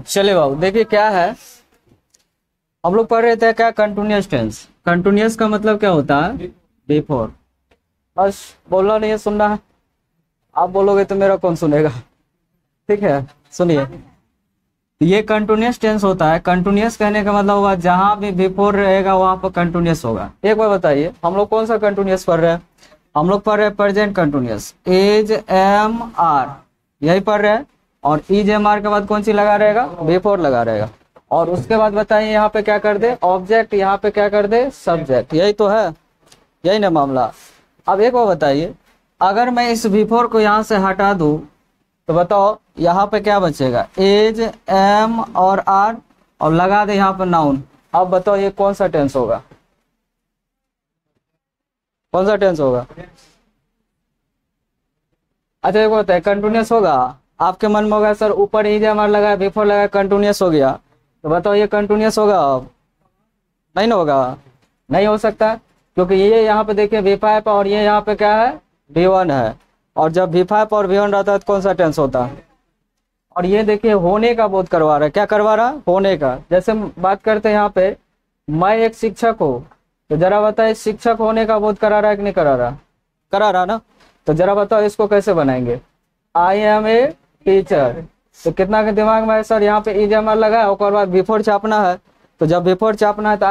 चलिए बाबू देखिए क्या है, हम लोग पढ़ रहे थे क्या, कंटिन्यूअस टेंस। कंटिन्यूअस का मतलब क्या होता है, बिफोर। बस बोलना नहीं है, सुनना है। आप बोलोगे तो मेरा कौन सुनेगा, ठीक है। सुनिए, ये कंटिन्यूअस टेंस होता है। कंटिन्यूअस कहने का मतलब हुआ जहां भी बिफोर रहेगा वहां पर कंटिन्यूअस होगा। एक बार बताइए, हम लोग कौन सा कंटिन्यूअस पढ़ रहे हैं? हम लोग पढ़ रहे हैं present continuous, as am are, यही पढ़ रहे हैं। और इज एम आर के बाद कौन सी लगा रहेगा, बिफोर लगा रहेगा। और उसके बाद बताइए यहाँ पे क्या कर दे, ऑब्जेक्ट, यहाँ पे क्या कर दे, सब्जेक्ट। यही तो है, यही ना मामला। अब एक बार बताइए, अगर मैं इस बिफोर को यहाँ से हटा दूं तो बताओ यहाँ पे क्या बचेगा, एज एम और आर, और लगा दे यहाँ पर नाउन। अब बताओ ये कौन सा टेंस होगा, कौन सा टेंस होगा? अच्छा एक बात है, कंटिन्यूअस होगा? आपके मन में होगा सर ऊपर एज एम आर लगाया, बिफोर लगाया, कंटिन्यूअस हो गया, तो बताओ ये कंटिन्यूअस होगा? अब नहीं ना होगा, नहीं हो सकता, क्योंकि ये यहाँ पे देखिए V5 और ये यहाँ पे क्या है, V1 है। और जब V5 और V1 रहता है तो कौन सा टेंस होता है? और ये देखिए होने का बोध करवा रहा है, क्या करवा रहा है, होने का। जैसे बात करते हैं यहाँ पे, मैं एक शिक्षक हूँ, तो जरा बताइए शिक्षक होने का बोध करा रहा है कि नहीं करा रहा? करा रहा ना। तो जरा बताओ इसको कैसे बनाएंगे, आई एम ए टीचर। तो कितना के दिमाग में है सर, यहाँ पे इज एम आर लगा है, और बाद बिफोर छापना है। तो जब बिफोर छापना है तो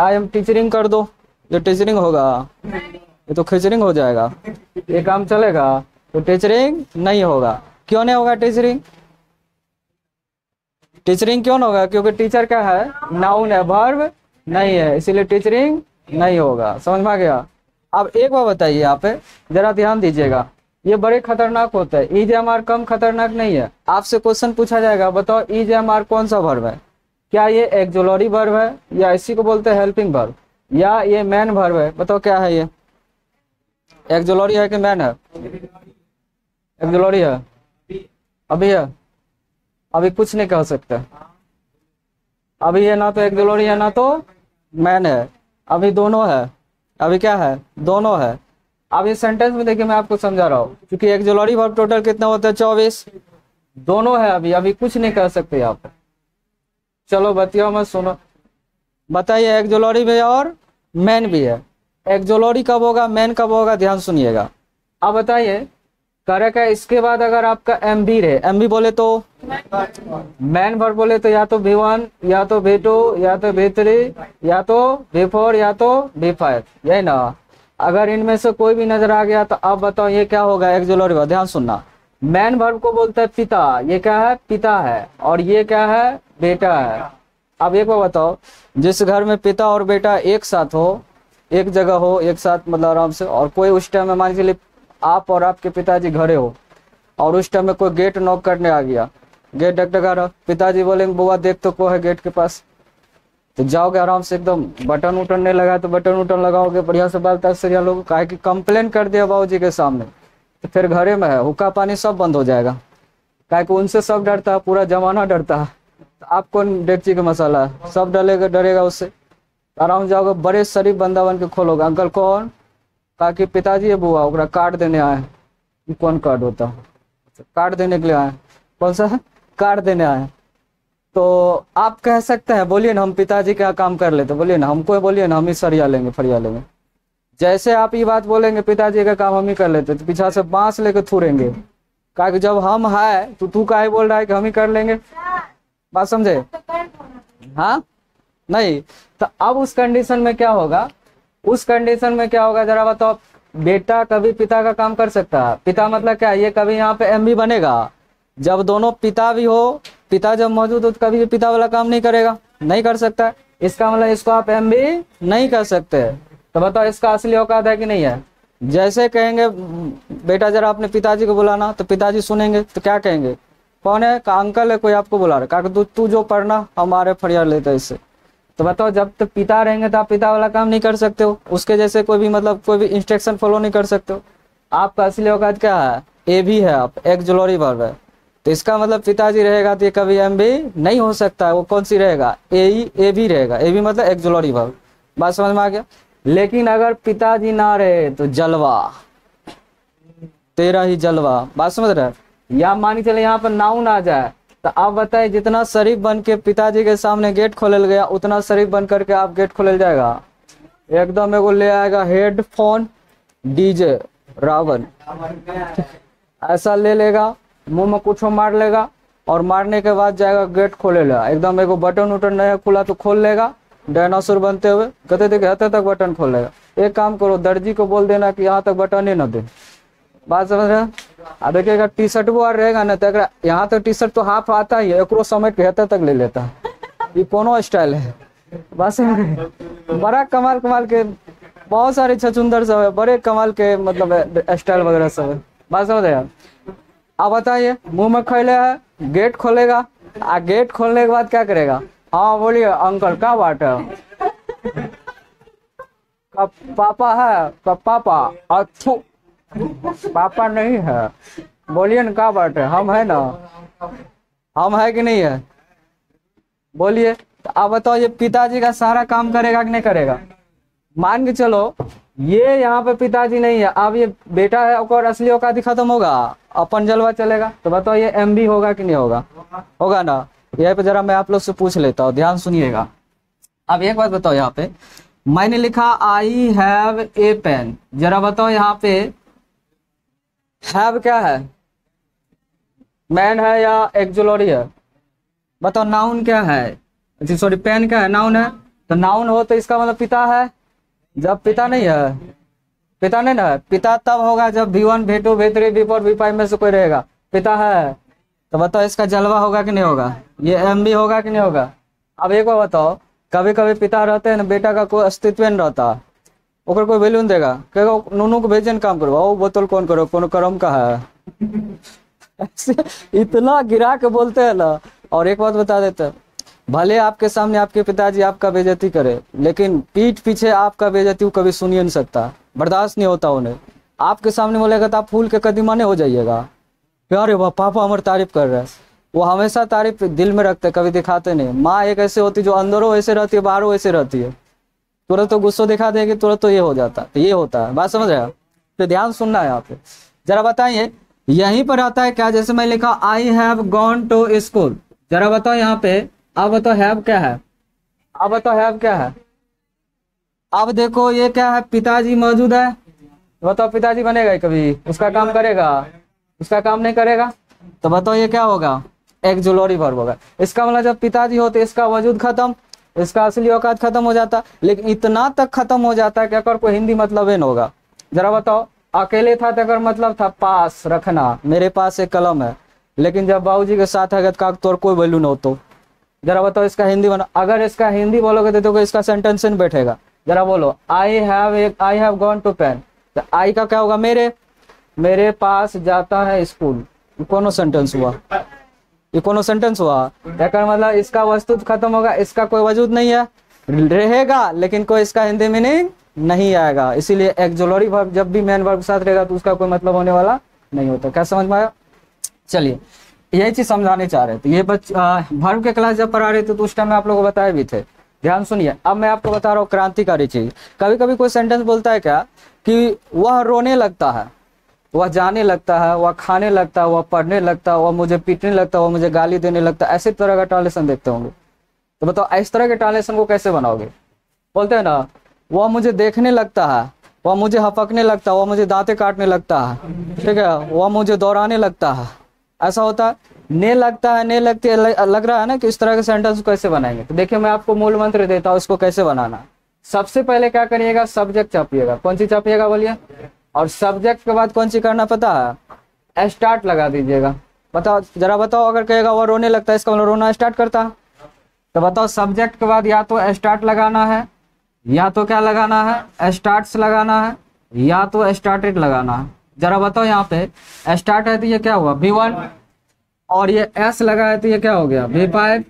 आई एम टीचरिंग कर दो, ये टीचरिंग होगा, ये तो खिचरिंग हो जाएगा, ये काम चलेगा? तो टीचरिंग नहीं होगा। क्यों नहीं होगा टीचरिंग? टीचरिंग क्यों नहीं होगा? क्योंकि टीचर क्या है, नाउन है, वर्ब नहीं है, इसीलिए टीचरिंग नहीं होगा। समझ में आ गया? अब एक बार बताइए, यहाँ पे जरा ध्यान दीजिएगा, ये बड़े खतरनाक होते हैं। इज एम आर कम खतरनाक नहीं है। आपसे क्वेश्चन पूछा जाएगा, बताओ इज एम आर कौन सा वर्ब है? क्या ये एक्सुलरी वर्ब है, या इसी को बोलते हैं हेल्पिंग वर्ब, या ये मैन वर्ब है? बताओ क्या है, ये एक्सुलरी है कि मैन है? एक्सुलरी है, अभी है, अभी कुछ नहीं कह सकते। अभी ये ना तो एक्सुलरी है ना तो मैन है, अभी दोनों है। अभी क्या है, दोनों है। अब इस सेंटेंस में देखिए मैं आपको समझा रहा हूँ, क्योंकि एक्सुलरी वर्ब टोटल कितना होता है, 24। दोनों है, अभी अभी कुछ नहीं कह सकते यहाँ पे। चलो बतिया मत, सुनो, बताइए एक्सुलरी भी है और मैन भी है। एक्सुलरी कब होगा, मैन कब होगा, ध्यान सुनिएगा। अब बताइए करेक्ट है, इसके बाद अगर आपका एम बी रहे, एम बी बोले तो मैन वर्ब बोले तो या तो V1 या तो V2 या तो V3 या तो V4 या तो V5, यही ना। अगर इनमें से कोई भी नजर आ गया तो अब बताओ ये क्या होगा, एक्सुलरी वर्ब। ध्यान सुनना, मैन वर्ब को बोलते हैं पिता, ये क्या है, पिता है, और ये क्या है, बेटा है। अब एक बार बताओ, जिस घर में पिता और बेटा एक साथ हो, एक जगह हो, एक साथ मतलब आराम से, और कोई उस टाइम में मान के लिए आप और आपके पिताजी घरे हो, और उस टाइम में कोई गेट नॉक करने आ गया, गेट डगडगा रहा, पिताजी बोलेंगे बुआ देख तो को है गेट के पास, तो जाओगे आराम से, एकदम बटन उटन नहीं लगा तो बटन उटन लगाओगे, बढ़िया से बाल तक से लोग काहे कि कंप्लेन कर दिया बाबूजी के सामने, तो फिर घरे में है हुक्का पानी सब बंद हो जाएगा, काहे कि उनसे सब डरता है, पूरा जमाना डरता है। तो आप कौन डेगची का मसाला है, सब डरेगा, डरेगा उससे। आराम से जाओगे, बड़े शरीफ बंदा बन के खोलोगे, अंकल कौन, कहा कि पिताजी है बुआ, ओकरा कार्ड देने आए। कौन कार्ड होता है, कार्ड देने के लिए आए, कौन सा कार्ड देने आए। तो आप कह सकते हैं, बोलिए ना हम पिताजी क्या काम कर लेते, बोलिए ना हमको, बोलिए ना हम ही सरिया लेंगे फरिया लेंगे। जैसे आप ये बात बोलेंगे पिताजी का काम हम ही कर लेते, तो पीछा से बांस लेके थूरेंगे, कहा कि जब हम है तो तू काहे बोल रहा है कि हम ही कर लेंगे। बात समझे? हाँ नहीं, तो अब उस कंडीशन में क्या होगा, उस कंडीशन में क्या होगा जरा बताओ। बेटा कभी पिता का काम कर सकता है, पिता मतलब क्या, ये कभी यहाँ पे एम भी बनेगा जब दोनों पिता भी हो, पिता जब मौजूद हो तो कभी भी पिता वाला काम नहीं करेगा, नहीं कर सकता। इसका मतलब इसको आप एम भी नहीं कर सकते। तो बताओ इसका असली औकात है कि नहीं है? जैसे कहेंगे बेटा जरा अपने पिताजी को बुलाना, तो पिताजी सुनेंगे तो क्या कहेंगे, कौन है, का अंकल है कोई आपको बुला रहा है, तू जो पढ़ना हमारे फरियाद लेते इससे। तो बताओ जब तक पिता रहेंगे तो आप पिता वाला काम नहीं कर सकते हो, उसके जैसे कोई भी मतलब कोई भी इंस्ट्रक्शन फॉलो नहीं कर सकते हो। आपका असली औकात क्या है, ए भी है, आप एक्सुलरी वर्ब है, तो इसका मतलब पिताजी रहेगा तो ये कभी एम भी नहीं हो सकता है, वो कौन सी रहेगा, ए भी रहेगा, ए भी मतलब एक्सुलरी वर्ब। बात समझ में आ गया? लेकिन अगर पिताजी ना रहे तो जलवा, तेरा ही जलवा। बात समझ रहे हैं? या मान के चले यहाँ पर नाउन आ जाए तो आप बताइए जितना शरीफ बन के पिताजी के सामने गेट खोलल गया उतना शरीफ बन करके आप गेट खोलल जाएगा? एकदम एगो ले आएगा हेडफोन डीजे रावण, ऐसा ले लेगा, मुंह में कुछ मार लेगा और मारने के बाद जाएगा गेट खोलेगा। एकदम एगो बटन उटन नहीं खुला तो खोल लेगा डायनासोर बनते हुए, कहते थे कि हते तक बटन खोल लेगा। एक काम करो, दर्जी को बोल देना कि यहाँ तक बटन ही न दे। बात समझ रहे हैं? अब देखिएगा टी शर्ट वो रहेगा ना तो यहाँ तक टी शर्ट तो हाफ आता ही है, एक समेट के हते तक ले लेता है। ये कोनो स्टाइल है? बस बड़ा कमाल कमाल के बहुत सारे छछुंदर सब है, बड़े कमाल के मतलब स्टाइल वगैरह सब है। बात समझ रहे हैं? आप बताइए, मुंह में खैले है, गेट खोलेगा, गेट खोलने के बाद क्या करेगा? हाँ बोलिए अंकल क्या बात है? पापा है? पापा अच्छू पापा नहीं है, बोलिए ना क्या बात है? हम है ना, हम है कि नहीं है? बोलिए। तो आप बताओ ये पिताजी का सारा काम करेगा कि नहीं करेगा? मान के चलो ये यहाँ पे पिताजी नहीं है, अब ये बेटा है और असली औकात खत्म होगा, अपन जलवा चलेगा। तो बताओ ये एमबी होगा कि नहीं होगा? होगा ना। यहाँ पे जरा मैं आप लोग से पूछ लेता हूँ, ध्यान सुनिएगा। अब एक बात बताओ, यहाँ पे मैंने लिखा आई हैव ए पेन, जरा बताओ यहाँ पे हैव क्या है? मैन है या एक्जुलरी है? बताओ नाउन क्या है? सॉरी पेन क्या है? नाउन है। तो नाउन हो तो इसका मतलब पिता है। जब पिता नहीं है, पिता नहीं ना, पिता तब होगा जब V1 V2 V3 V4 V5 में से कोई रहेगा। पिता है तो बताओ इसका जलवा होगा कि नहीं होगा? ये एमबी होगा कि नहीं होगा? अब एक बार बताओ, कभी कभी पिता रहते हैं ना, बेटा का कोई अस्तित्व नहीं रहता, ओकर कोई वैल्यू नहीं देगा, कहेगा नूनू को भेजन काम करो, वो बोतल कौन करो, कौन करम का है। इतना गिरा के बोलते हैं ना। और एक बात बता देते हैं, भले आपके सामने आपके पिताजी आपका बेइज्जती करे, लेकिन पीठ पीछे आपका बेइज्जती वो कभी सुन ही नहीं सकता, बर्दाश्त नहीं होता उन्हें। आपके सामने बोलेगा तो आप फूल के कदीमाने हो जाइएगा, अरे वाह पापा हमारी तारीफ कर रहे हैं। वो हमेशा तारीफ दिल में रखते, कभी दिखाते नहीं। माँ एक ऐसे होती जो अंदरों ऐसे रहती है, बाहरों ऐसे रहती है, तुरंत तो गुस्सा दिखा देगी, तुरंत तो ये हो जाता है। तो ये होता है, बात समझ रहे हैं? तो ध्यान सुनना है यहाँ पे। जरा बताइए यहीं पर आता है क्या? जैसे मैं लिखा I have gone to school, जरा बताओ यहाँ पे, अब बताओ हैव क्या है? अब बताओ हैव क्या है? अब देखो ये क्या है? पिताजी मौजूद है, बताओ पिताजी बनेगा कभी? उसका काम करेगा? उसका काम नहीं करेगा। तो बताओ ये क्या होगा? एक्जुलरी वर्ब होगा। इसका मतलब जब पिताजी होते इसका वजूद खत्म, इसका असली औकात खत्म हो जाता। लेकिन इतना तक खत्म हो जाता है कि अगर कोई हिंदी मतलब नहीं होगा। जरा बताओ, अकेले था तो अगर मतलब था पास रखना, मेरे पास एक कलम है, लेकिन जब बाबूजी के साथ है तो तोर कोई वैल्यू नहीं हो। तो जरा बताओ इसका हिंदी बना, अगर इसका हिंदी बोलोगे तो इसका सेंटेंस नहीं बैठेगा। जरा बोलो I have gone to pen, तो आई का क्या होगा? मेरे पास जाता है स्कूल। कोनो सेंटेंस हुआ? ये कोनो सेंटेंस हुआ? यार मतलब इसका वस्तु खत्म होगा, इसका कोई वजूद नहीं है, रहेगा लेकिन कोई इसका हिंदी मीनिंग नहीं आएगा। इसीलिए एक्जुलरी वर्ब जब भी मेन वर्ब के साथ रहेगा तो उसका कोई मतलब होने वाला नहीं होता। क्या समझ में आया? चलिए यही चीज समझाने चाह रहे थे। ये वर्ब के क्लास जब पढ़ा रहे थे तो उस टाइम में आप लोगों को बताए भी थे। ध्यान सुनिए, अब मैं आपको बता रहा हूँ क्रांतिकारी चीज। कभी कभी कोई सेंटेंस बोलता है क्या कि वह रोने लगता है, वह जाने लगता है, वह खाने लगता है, वह पढ़ने लगता है, वह मुझे पीटने लगता है, वह मुझे गाली देने लगता है, ऐसे तरह का ट्रांसलेशन देखते होंगे। तो बताओ इस तरह के ट्रांसलेशन को कैसे बनाओगे? बोलते हैं ना, वह मुझे देखने लगता है, वह मुझे हपकने लगता है, वह मुझे दांतें काटने लगता है, ठीक है, वह मुझे दौड़ाने लगता है, ऐसा होता है। ने लगता है, ने लगती है, लग रहा है ना कि इस तरह के सेंटेंस को कैसे बनाएंगे। तो देखिए मैं आपको मूल मंत्र देता हूँ इसको कैसे बनाना। सबसे पहले क्या करिएगा? सब्जेक्ट छापिएगा। कौन सी छापिएगा बोलिए? और सब्जेक्ट के बाद कौन सी करना पता है? स्टार्ट लगा दीजिएगा। बताओ जरा बताओ, अगर कहेगा वह रोने लगता है, इसका मतलब रोना स्टार्ट करता है। तो बताओ सब्जेक्ट के बाद या तो स्टार्ट लगाना है, या तो क्या लगाना है? स्टार्ट्स लगाना है, या तो स्टार्टेड लगाना है। जरा बताओ यहाँ पे स्टार्ट है तो ये क्या हुआ? V1, और ये S लगा है तो ये क्या हो गया? V5।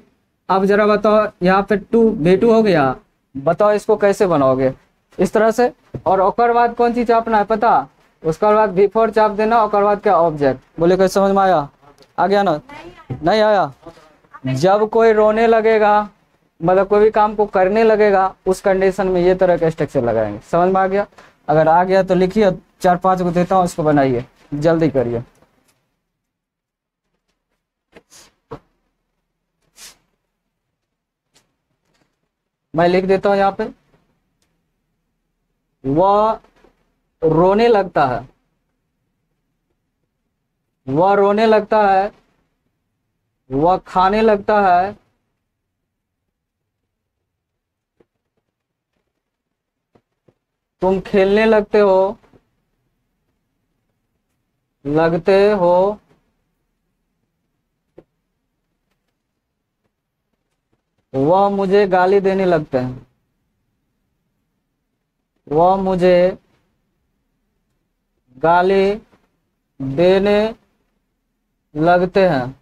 अब जरा बताओ यहाँ पे V2 हो गया। बताओ इसको कैसे बनाओगे? इस तरह से। और ओकर बाद कौन सी चापना है पता? उसके बाद V4 चाप देना, और बाद क्या? ऑब्जेक्ट। बोले कैसे समझ में आया? आ गया ना? नहीं आया? जब कोई रोने लगेगा, मतलब कोई भी काम को करने लगेगा, उस कंडीशन में ये तरह का स्ट्रक्चर लगाएंगे। समझ में आ गया? अगर आ गया तो लिखिए, 4-5 को देता हूँ, इसको बनाइए। जल्दी करिए। मैं लिख देता हूं यहाँ पे, वह रोने लगता है, वह रोने लगता है, वह खाने लगता है, तुम खेलने लगते हो, लगते हो, वह मुझे गाली देने लगते हैं, वह मुझे गाली देने लगते हैं,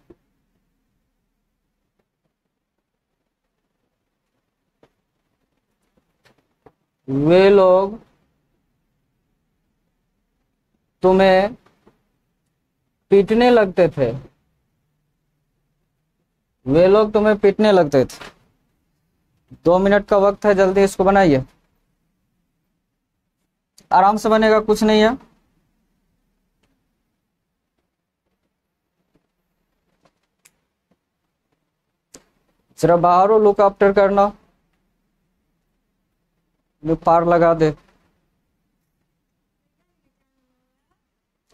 वे लोग तुम्हें पीटने लगते थे, वे लोग तुम्हें पीटने लगते थे। 2 मिनट का वक्त है, जल्दी इसको बनाइए, आराम से बनेगा, कुछ नहीं है। सिर्फ बाहरों लुक आफ्टर करना, जो पार लगा दे।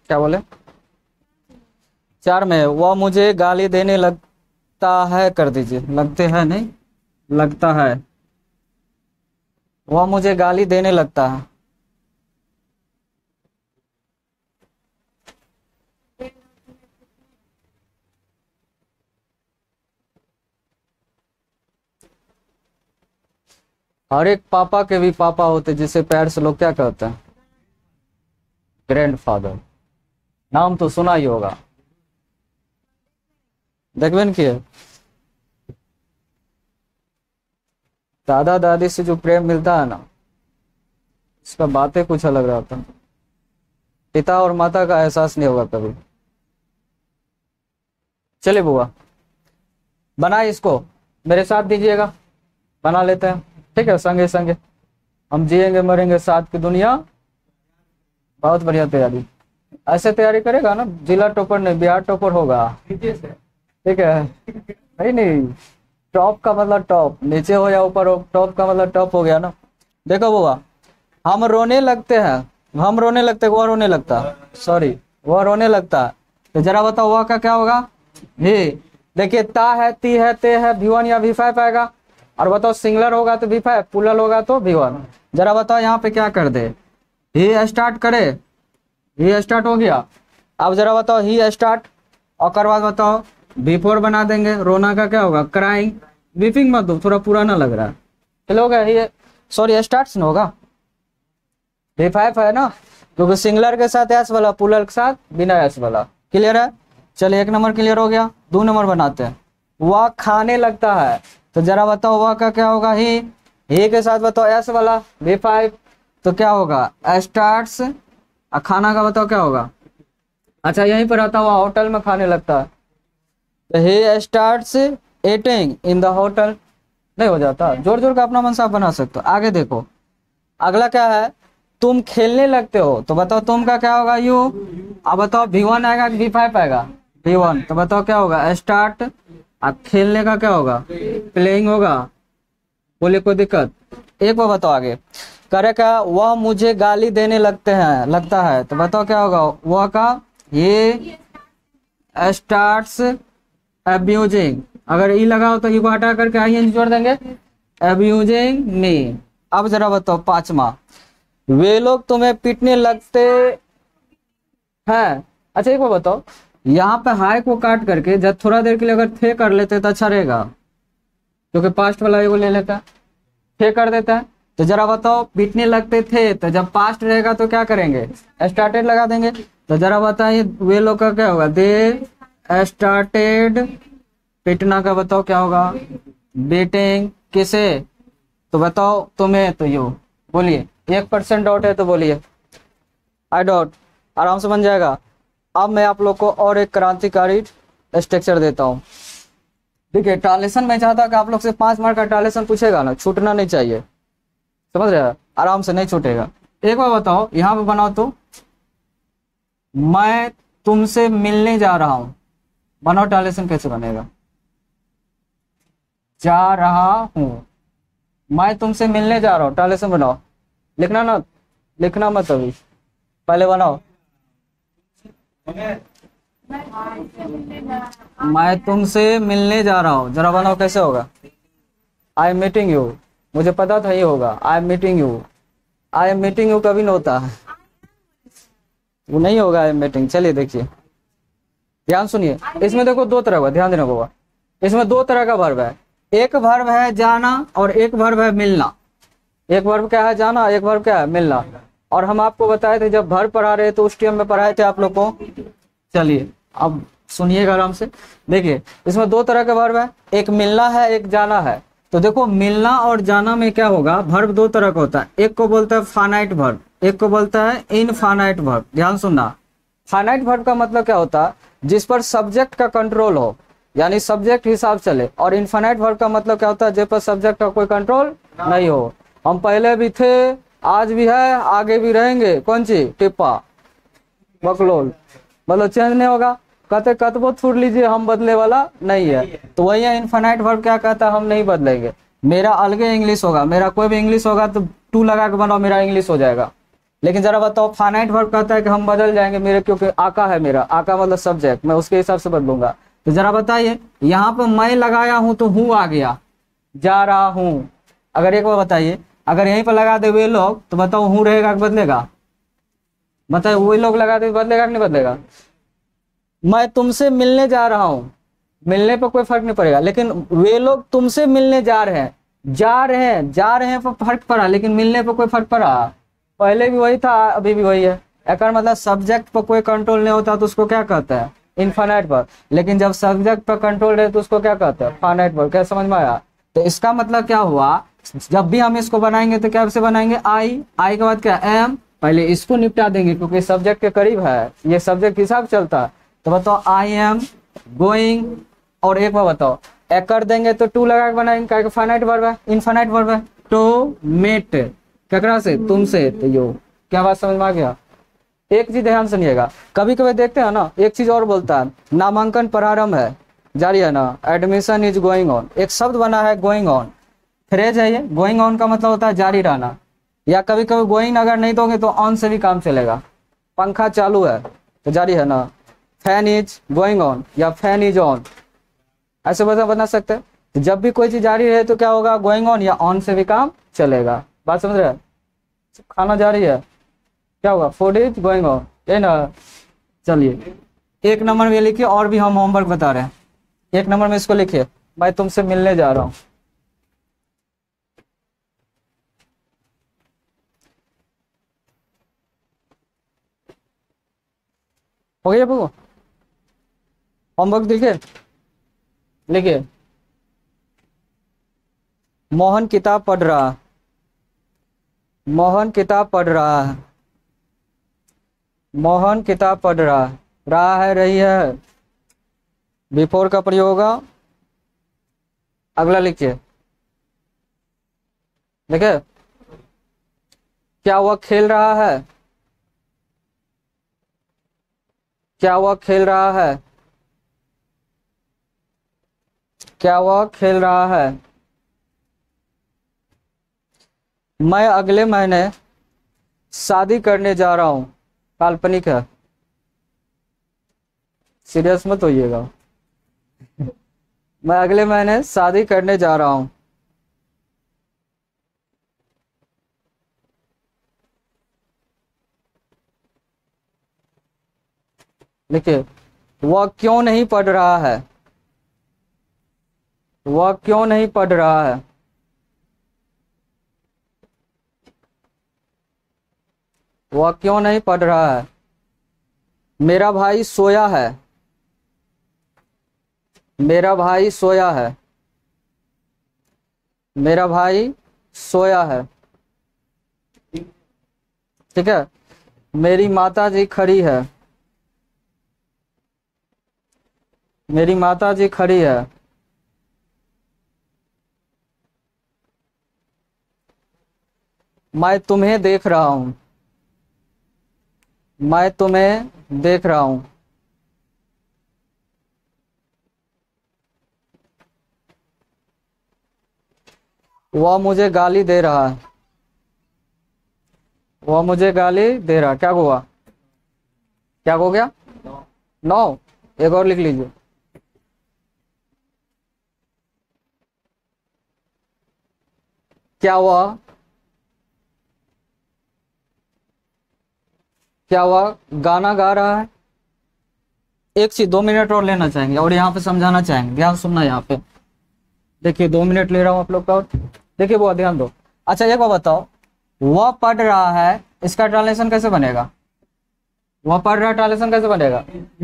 क्या बोले? 4 में वह मुझे गाली देने लगता है, कर दीजिए, लगते हैं नहीं, लगता है, वह मुझे गाली देने लगता है। हर एक पापा के भी पापा होते, जिसे पैर से लोग क्या कहते हैं? ग्रैंडफादर। नाम तो सुना ही होगा, देखबे न किए। दादा दादी से जो प्रेम मिलता है ना, इसका बातें कुछ अलग रहता है। पिता और माता का एहसास नहीं होगा कभी। चलिए बुआ, बनाए इसको, मेरे साथ दीजिएगा, बना लेते हैं, ठीक है? संगे संगे हम जिएंगे मरेंगे साथ की दुनिया। बहुत बढ़िया तैयारी, ऐसे तैयारी करेगा ना, जिला टॉपर नहीं, बिहार टॉपर होगा, ठीक है? नहीं नहीं, टॉप का मतलब टॉप, नीचे हो या ऊपर हो, टॉप का मतलब टॉप हो गया ना। देखो बुआ, हम रोने लगते हैं, हम रोने लगते हैं, वह रोने लगता है, सॉरी, वह रोने लगता है। तो जरा बताओ वह का क्या होगा? ही। देखिए, ता है, ती है, ते है, V1 या V5 आएगा। और बताओ सिंगलर होगा तो V5, पुलर होगा तो V1। जरा बताओ यहाँ पे क्या कर दे? ही स्टार्ट करे, ही स्टार्ट हो गया। अब जरा बताओ ही स्टार्ट, और बाद बताओ V4 बना देंगे। रोना का क्या होगा? क्राइंग। वीपिंग मत दो, थोड़ा पुराना लग रहा है। चलो ये सॉरी स्टार्ट न होगा, V5 है ना, क्योंकि सिंगलर के साथ एस वाला, पुलर के साथ बिना एस वाला। क्लियर है? चलिए 1 नंबर क्लियर हो गया। 2 नंबर बनाते हैं। वह खाने लगता है, तो जरा बताओ वह का क्या होगा? ही के साथ बताओ एस वाला, V5, तो क्या होगा? स्टार्ट्स। और खाना का बताओ क्या होगा? अच्छा यहीं पर आता हुआ, होटल में खाने लगता है, तो he starts eating in the hotel. नहीं हो जाता? जोर जोर का अपना मन साफ बना सकते हो। आगे देखो, अगला क्या है? तुम खेलने लगते हो, तो बताओ तुम का क्या होगा? यू। अब बताओ V1 आएगा कि V5 आएगा? V1, तो बताओ क्या होगा? स्टार्ट। अब खेलने का क्या होगा? प्लेइंग होगा। बोले कोई दिक्कत? एक बार बताओ आगे करे का, वह मुझे गाली देने लगते हैं, लगता है, तो बताओ क्या होगा? वह का ये स्टार्ट्स अब्यूजिंग। अगर ई लगाओ तो ई को हटा करके आई जोड़ देंगे, अब्यूजिंग मी। अब जरा बताओ 5वां, वे लोग तुम्हें पीटने लगते हैं। अच्छा एक बार बताओ, यहाँ पे हाई को काट करके जब थोड़ा देर के लिए अगर थे कर लेते तो अच्छा रहेगा, क्योंकि पास्ट वाला एगो ले लेता है, थे कर देता है। तो जरा बताओ पीटने लगते थे, तो जब पास्ट रहेगा तो क्या करेंगे? स्टार्टेड लगा देंगे। तो जरा बताइए वे लोग का क्या होगा? They started. पीटना का बताओ क्या होगा? बीटिंग। किसे? तो बताओ तुम्हें, तो यू। बोलिए 1% डाउट है तो बोलिए आई डाउट, आराम से बन जाएगा। अब मैं आप लोग को और एक क्रांतिकारी स्ट्रक्चर देता हूँ। देखिए ट्रांसलेशन में चाहता कि आप लोग से 5 मार्क का ट्रांसलेशन पूछेगा ना, छूटना नहीं चाहिए, समझ रहे हैं? आराम से नहीं छूटेगा। एक बार बताओ यहाँ पे बनाओ तो मैं तुमसे मिलने जा रहा हूं, बनाओ ट्रांसलेशन कैसे बनेगा? जा रहा हूं, मैं तुमसे मिलने जा रहा हूं, ट्रांसलेशन बनाओ। लिखना ना, लिखना मत अभी, पहले बनाओ। मैं तुमसे मिलने जा रहा हूं, जरा बनाओ कैसे होगा? आई एम मीटिंग यू, मुझे पता था ये होगा। I am meeting you, I am meeting you कभी नहीं होता है, वो नहीं होगा आई एम मीटिंग। चलिए देखिए, ध्यान सुनिए, इसमें देखो दो तरह का, ध्यान देना होगा। इसमें दो तरह का वर्ब है, एक वर्ब है जाना और एक वर्ब है मिलना। एक वर्ब क्या है? जाना। एक वर्ब क्या है? मिलना। और हम आपको बताए थे जब वर्ब पढ़ा रहे तो उस टाइम में पढ़ाए थे आप लोग को। चलिए अब सुनिएगा आराम से। देखिए इसमें दो तरह का वर्ब है, एक मिलना है एक जाना है। तो देखो मिलना और जाना में क्या होगा, वर्ब दो तरह का होता है, एक को बोलता है फाइनाइट वर्ब, एक को बोलता है इनफाइनाइट वर्ब। ध्यान सुनना, फाइनाइट वर्ब का मतलब क्या होता है? जिस पर सब्जेक्ट का कंट्रोल हो, यानी सब्जेक्ट हिसाब चले। और इनफाइनाइट वर्ब का मतलब क्या होता है? जिस पर सब्जेक्ट का कोई कंट्रोल नहीं हो। हम पहले भी थे, आज भी है, आगे भी रहेंगे। कौन सी? टिप्पा, बकलोल, मतलब चेंज नहीं होगा। कहते कतबो छोड़ लीजिए, हम बदले वाला नहीं है। तो वही है इनफाइनाइट वर्ब, क्या कहता है? हम नहीं बदलेंगे। मेरा अलगे इंग्लिश होगा, मेरा कोई भी इंग्लिश होगा तो टू लगा के बनाओ, मेरा इंग्लिश हो जाएगा। लेकिन जरा बताओ फाइनाइट वर्ब कहता है कि हम बदल जाएंगे, मेरे क्योंकि आका है, मेरा आका मतलब सब्जेक्ट, मैं उसके हिसाब से बदलूंगा। तो जरा बताइए, यहाँ पर मैं लगाया हूं तो हूं आ गया, जा रहा हूं। अगर एक बार बताइए, अगर यहीं पर लगा दे वे लोग तो बताओ हूं रहेगा कि बदलेगा? बताइए, वही लोग लगा दे बदलेगा कि नहीं बदलेगा? मैं तुमसे मिलने जा रहा हूं, मिलने पर कोई फर्क नहीं पड़ेगा, लेकिन वे लोग तुमसे मिलने जा रहे हैं, जा रहे हैं, जा रहे हैं पर फर्क पड़ा, लेकिन मिलने पर कोई फर्क पड़ा? पहले भी वही था, अभी भी वही है। एक मतलब सब्जेक्ट पर कोई कंट्रोल नहीं होता तो उसको क्या कहता है? Infinite verb. लेकिन जब सब्जेक्ट पर कंट्रोल रहे तो उसको क्या कहते हैं? Finite verb. क्या समझ में आया? तो इसका मतलब क्या हुआ, जब भी हम इसको बनाएंगे तो क्या से बनाएंगे? आई के बाद क्या? एम। पहले इसको निपटा देंगे क्योंकि सब्जेक्ट के करीब है, ये सब्जेक्ट हिसाब चलता है। तो बताओ आई एम गोइंग, और एक बार बताओ एक कर देंगे तो टू लगा के बनाएंगे, क्या फाइनाइट वर्ब है, इनफाइनाइट वर्ब है। तो मेट केकरा से? तुमसे। तो यो, क्या बात समझ में आ गया? एक चीज ध्यान सुनिएगा, कभी कभी देखते हैं ना, एक चीज और बोलता है, नामांकन प्रारंभ है, जारी है ना, एडमिशन इज गोइंग ऑन। एक शब्द बना है गोइंग ऑन, फ्रेज है ये। गोइंग ऑन का मतलब होता है जारी रहना। या कभी कभी गोइंग अगर नहीं दोगे तो ऑन से भी काम चलेगा। पंखा चालू है तो जारी है ना, फैन इज गोइंग ऑन या फैन इज ऑन, ऐसे बना सकते हैं। तो जब भी कोई चीज जारी रहे तो क्या होगा? गोइंग ऑन या ऑन से भी काम चलेगा। बात समझ रहे हैं? खाना जारी है, क्या होगा? फूड इज गोइंग ऑन, है ना। चलिए एक नंबर में लिखिए, और भी हम होमवर्क बता रहे हैं। एक नंबर में इसको लिखिए, मैं तुमसे मिलने जा रहा हूं। हो गया बबू? होमवर्क लिखिए, लिखिए। मोहन किताब पढ़ रहा है, मोहन किताब पढ़ रहा है, मोहन किताब पढ़ रहा है। रहा है, रही है, बिफोर का प्रयोग होगा। अगला लिखिए, देखिए क्या वह खेल रहा है, क्या वह खेल रहा है, क्या वह खेल रहा है। मैं अगले महीने शादी करने जा रहा हूं, काल्पनिक है, सीरियस मत होइएगा। मैं अगले महीने शादी करने जा रहा हूं। देखिए वह क्यों नहीं पढ़ रहा है, वह क्यों नहीं पढ़ रहा है, वह क्यों नहीं पढ़ रहा है। मेरा भाई सोया है, मेरा भाई सोया है, मेरा भाई सोया है। ठीक है। मेरी माता जी खड़ी है, मेरी माता जी खड़ी है। मैं तुम्हें देख रहा हूं, मैं तुम्हें देख रहा हूं। वह मुझे गाली दे रहा है। वह मुझे गाली दे रहा, क्या हुआ, क्या हो गया, 9। एक और लिख लीजिए। क्या हुआ, क्या हुआ, गाना गा रहा है। एक चीज 2 मिनट और लेना चाहेंगे और यहाँ पे समझाना चाहेंगे, ध्यान सुनना। यहाँ पे देखिए 2 मिनट ले रहा हूँ आप लोग का। देखिए वो ध्यान दो। अच्छा एक बात बताओ, वह पढ़ रहा है, इसका ट्रांसलेशन कैसे बनेगा। वह पढ़ रहा ट्रांसलेशन कैसे बनेगा,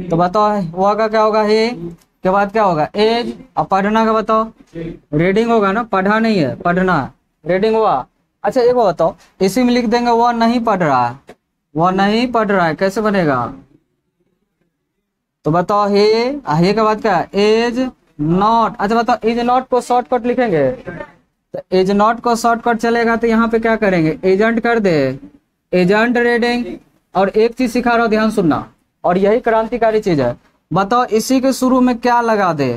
तो बताओ। वह का क्या होगा, हे के बाद क्या होगा, एज। अब पढ़ना का बताओ, रीडिंग होगा ना, पढ़ा नहीं है, पढ़ना, रीडिंग हुआ। अच्छा एक बात बताओ, इसी में लिख देंगे वह नहीं पढ़ रहा है। वह नहीं पढ़ रहा है कैसे बनेगा, तो बताओ। हे के बाद क्या है, एज नॉट। अच्छा बताओ, इज नॉट को शॉर्टकट लिखेंगे, तो एज नॉट को शॉर्टकट चलेगा तो यहाँ पे क्या करेंगे, एजेंट कर दे, एजेंट रीडिंग। और एक चीज सिखा रहा हूं, ध्यान सुनना, और यही क्रांतिकारी चीज है। बताओ इसी के शुरू में क्या लगा दे,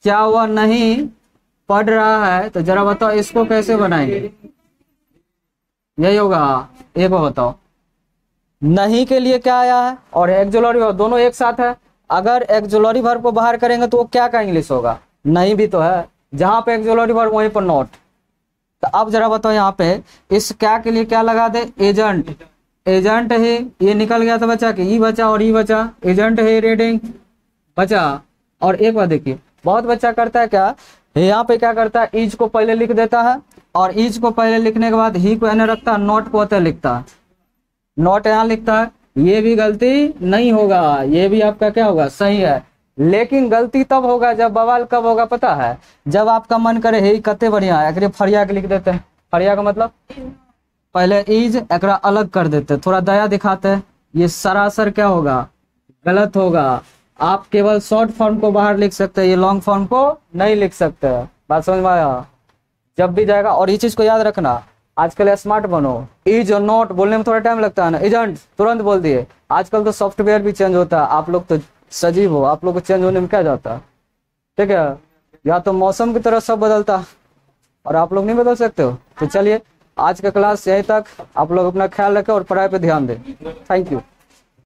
क्या वह नहीं पढ़ रहा है, तो जरा बताओ इसको कैसे बनाएंगे, यही होगा। एक बार बताओ, नहीं के लिए क्या आया है और एक्जुलरी वर्ब दोनों एक साथ है। अगर एक्जुलरी वर्ब को बाहर करेंगे तो वो क्या का इंग्लिश होगा, नहीं भी तो है, जहां पे एक्जुलरी वर्ब वहीं पर नॉट। तो अब जरा बताओ यहाँ पे इस क्या के लिए क्या लगा दे, एजेंट। एजेंट है, ये निकल गया था बचा के, ई बचा और ई बचा, एजेंट है रीडिंग बचा। और एक बात देखिए, बहुत बच्चा करता है क्या, यहाँ पे क्या करता है, ईज को पहले लिख देता है, और ईज को पहले लिखने के बाद ही को एने रखता है, नॉट को अतः लिखता है, नॉट यहाँ लिखता है। ये भी गलती नहीं होगा, ये भी आपका क्या होगा, सही है। लेकिन गलती तब होगा जब बवाल कब होगा पता है, जब आपका मन करे हे कते बढ़िया है, एकरे फरिया के लिख देते हैं। फरिया का मतलब पहले ईज एकरा अलग कर देते, थोड़ा दया दिखाते हैं, ये सरासर क्या होगा, गलत होगा। आप केवल शॉर्ट फॉर्म को बाहर लिख सकते हैं, ये लॉन्ग फॉर्म को नहीं लिख सकते। बात समझ में आया, जब भी जाएगा। और ये चीज को याद रखना, आजकल स्मार्ट बनो, इज और नॉट बोलने में थोड़ा टाइम लगता है ना, एजेंट तुरंत बोल दिए। आजकल तो सॉफ्टवेयर भी चेंज होता है, आप लोग तो सजीव हो, आप लोग को चेंज होने में क्या जाता है, ठीक है। या तो मौसम की तरह सब बदलता और आप लोग नहीं बदल सकते हो। तो चलिए आज का क्लास यहीं तक, आप लोग अपना ख्याल रखें और पढ़ाई पे ध्यान दें। Thank you.